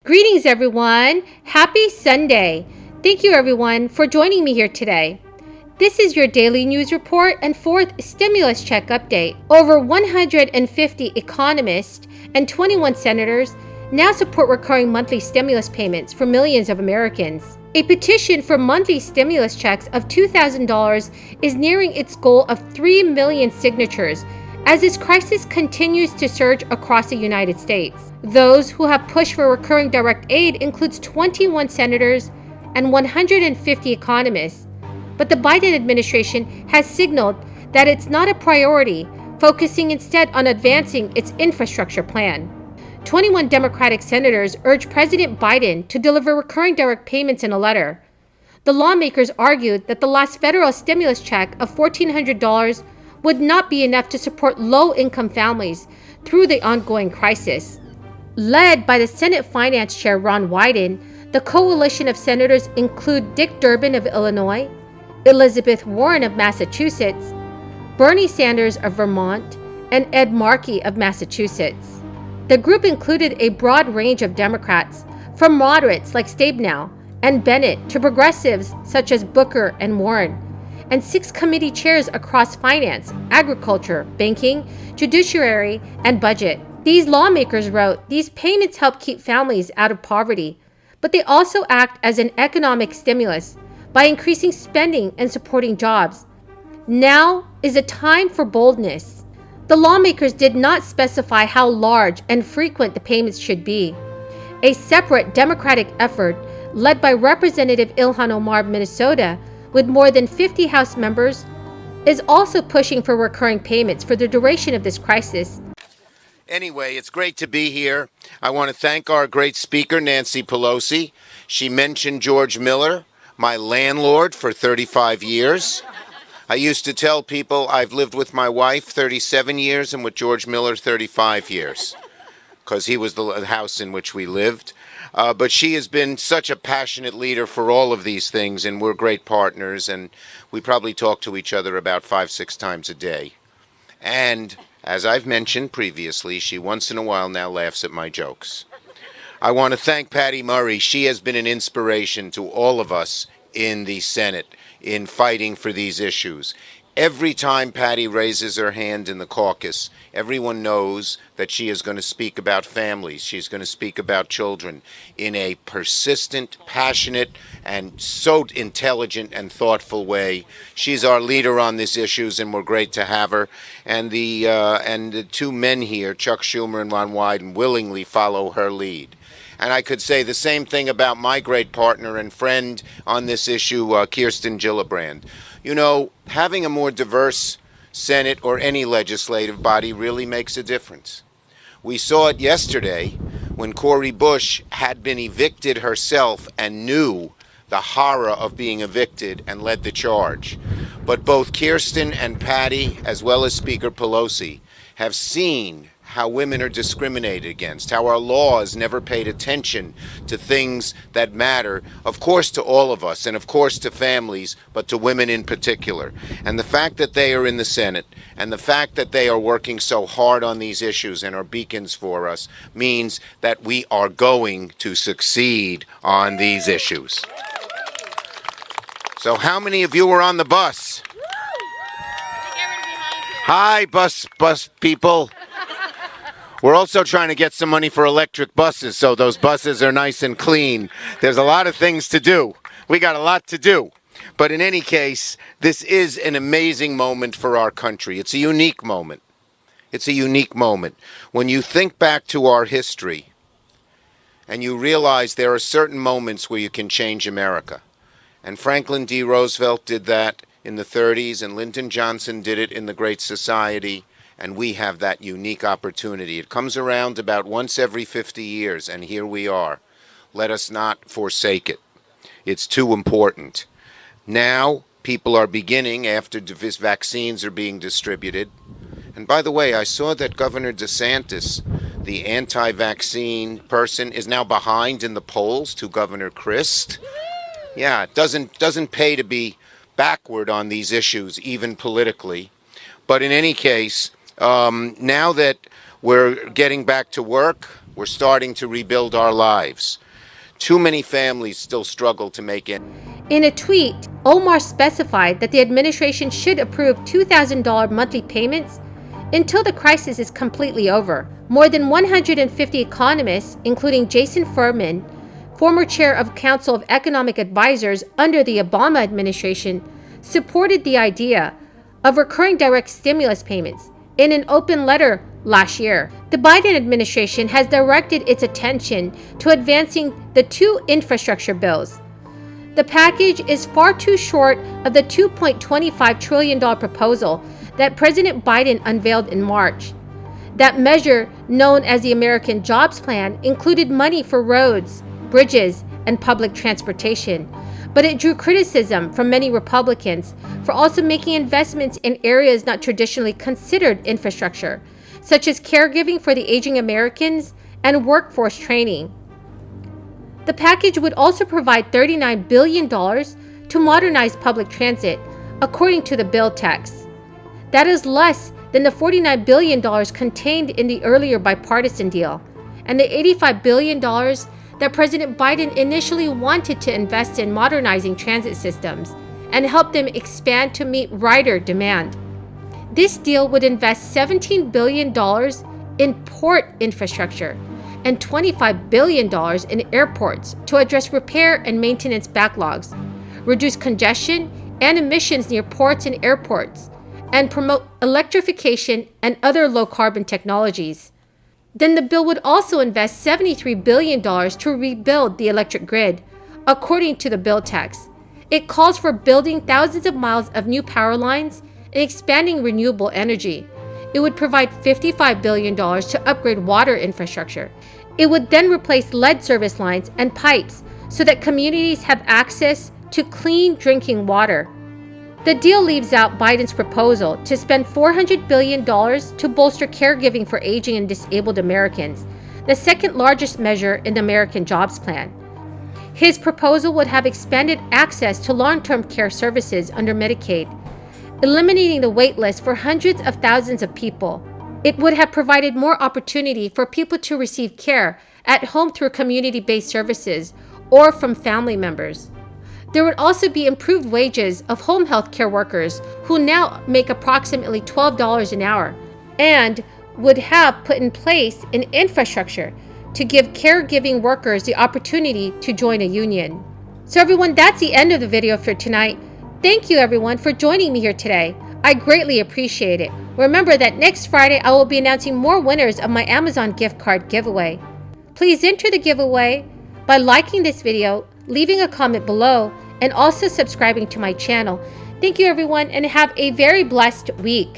Greetings, everyone. Happy Sunday. Thank you, everyone, for joining me here today. This is your daily news report and fourth stimulus check update. Over 150 economists and 21 senators now support recurring monthly stimulus payments for millions of Americans. A petition for monthly stimulus checks of $2,000 is nearing its goal of 3 million signatures as this crisis continues to surge across the United States. Those who have pushed for recurring direct aid includes 21 senators and 150 economists. But the Biden administration has signaled that it's not a priority, focusing instead on advancing its infrastructure plan. 21 Democratic senators urged President Biden to deliver recurring direct payments in a letter. The lawmakers argued that the last federal stimulus check of $1,400 would not be enough to support low-income families through the ongoing crisis. Led by the Senate Finance Chair Ron Wyden, the coalition of senators include Dick Durbin of Illinois, Elizabeth Warren of Massachusetts, Bernie Sanders of Vermont, and Ed Markey of Massachusetts. The group included a broad range of Democrats, from moderates like Stabenow and Bennett to progressives such as Booker and Warren, and 6 committee chairs across finance, agriculture, banking, judiciary, and budget. These lawmakers wrote, "These payments help keep families out of poverty, but they also act as an economic stimulus by increasing spending and supporting jobs. Now is a time for boldness." The lawmakers did not specify how large and frequent the payments should be. A separate Democratic effort, led by Representative Ilhan Omar of Minnesota, with more than 50 House members, is also pushing for recurring payments for the duration of this crisis. Anyway, it's great to be here. I want to thank our great speaker, Nancy Pelosi. She mentioned George Miller, my landlord for 35 years. I used to tell people I've lived with my wife 37 years and with George Miller 35 years, because he was the house in which we lived. But she has been such a passionate leader for all of these things, and we're great partners, and we probably talk to each other about 5-6 times a day. And as I've mentioned previously, she once in a while now laughs at my jokes. I want to thank Patty Murray. She has been an inspiration to all of us in the Senate in fighting for these issues. Every time Patty raises her hand in the caucus, everyone knows that she is going to speak about families. She's going to speak about children in a persistent, passionate, and so intelligent and thoughtful way. She's our leader on these issues, and we're great to have her. And the 2 men here, Chuck Schumer and Ron Wyden, willingly follow her lead. And I could say the same thing about my great partner and friend on this issue, Kirsten Gillibrand. You know, having a more diverse Senate or any legislative body really makes a difference. We saw it yesterday when Cori Bush had been evicted herself and knew the horror of being evicted and led the charge. But both Kirsten and Patty, as well as Speaker Pelosi, have seen how women are discriminated against, how our laws never paid attention to things that matter, of course, to all of us, and of course to families, but to women in particular. And the fact that they are in the Senate, and the fact that they are working so hard on these issues and are beacons for us, means that we are going to succeed on these issues. So how many of you were on the bus? Hi, bus people. We're also trying to get some money for electric buses, so those buses are nice and clean. There's a lot of things to do. We got a lot to do. But in any case, this is an amazing moment for our country. It's a unique moment. It's a unique moment. When you think back to our history and you realize there are certain moments where you can change America. And Franklin D. Roosevelt did that in the 30s, and Lyndon Johnson did it in the Great Society. And we have that unique opportunity. It comes around about once every 50 years, and here we are. Let us not forsake it. It's too important. Now, people are beginning, after these vaccines are being distributed. And by the way, I saw that Governor DeSantis, the anti-vaccine person, is now behind in the polls to Governor Christ. Yeah, it doesn't pay to be backward on these issues, even politically. But in any case, now that we're getting back to work, We're starting to rebuild our lives. Too many families still struggle to make it. In a tweet, Omar specified that the administration should approve $2,000 monthly payments until the crisis is completely over. More than 150 economists, including Jason Furman, former chair of Council of Economic Advisors under the Obama administration, supported the idea of recurring direct stimulus payments. In an open letter last year, the Biden administration has directed its attention to advancing the two infrastructure bills. The package is far too short of the $2.25 trillion proposal that President Biden unveiled in March. That measure, known as the American Jobs Plan, included money for roads, bridges, and public transportation, but it drew criticism from many Republicans for also making investments in areas not traditionally considered infrastructure, such as caregiving for the aging Americans and workforce training. The package would also provide $39 billion to modernize public transit, according to the bill text. That is less than the $49 billion contained in the earlier bipartisan deal, and the $85 billion that President Biden initially wanted to invest in modernizing transit systems and help them expand to meet rider demand. This deal would invest $17 billion in port infrastructure and $25 billion in airports to address repair and maintenance backlogs, reduce congestion and emissions near ports and airports, and promote electrification and other low-carbon technologies. Then the bill would also invest $73 billion to rebuild the electric grid, according to the bill text. It calls for building thousands of miles of new power lines and expanding renewable energy. It would provide $55 billion to upgrade water infrastructure. It would then replace lead service lines and pipes so that communities have access to clean drinking water. The deal leaves out Biden's proposal to spend $400 billion to bolster caregiving for aging and disabled Americans, the second largest measure in the American Jobs Plan. His proposal would have expanded access to long-term care services under Medicaid, eliminating the wait list for hundreds of thousands of people. It would have provided more opportunity for people to receive care at home through community-based services or from family members. There would also be improved wages of home health care workers who now make approximately $12 an hour, and would have put in place an infrastructure to give caregiving workers the opportunity to join a union. So everyone, that's the end of the video for tonight. Thank you everyone for joining me here today. I greatly appreciate it. Remember that next Friday I will be announcing more winners of my Amazon gift card giveaway. Please enter the giveaway by liking this video, leaving a comment below, and also subscribing to my channel. Thank you everyone, and have a very blessed week.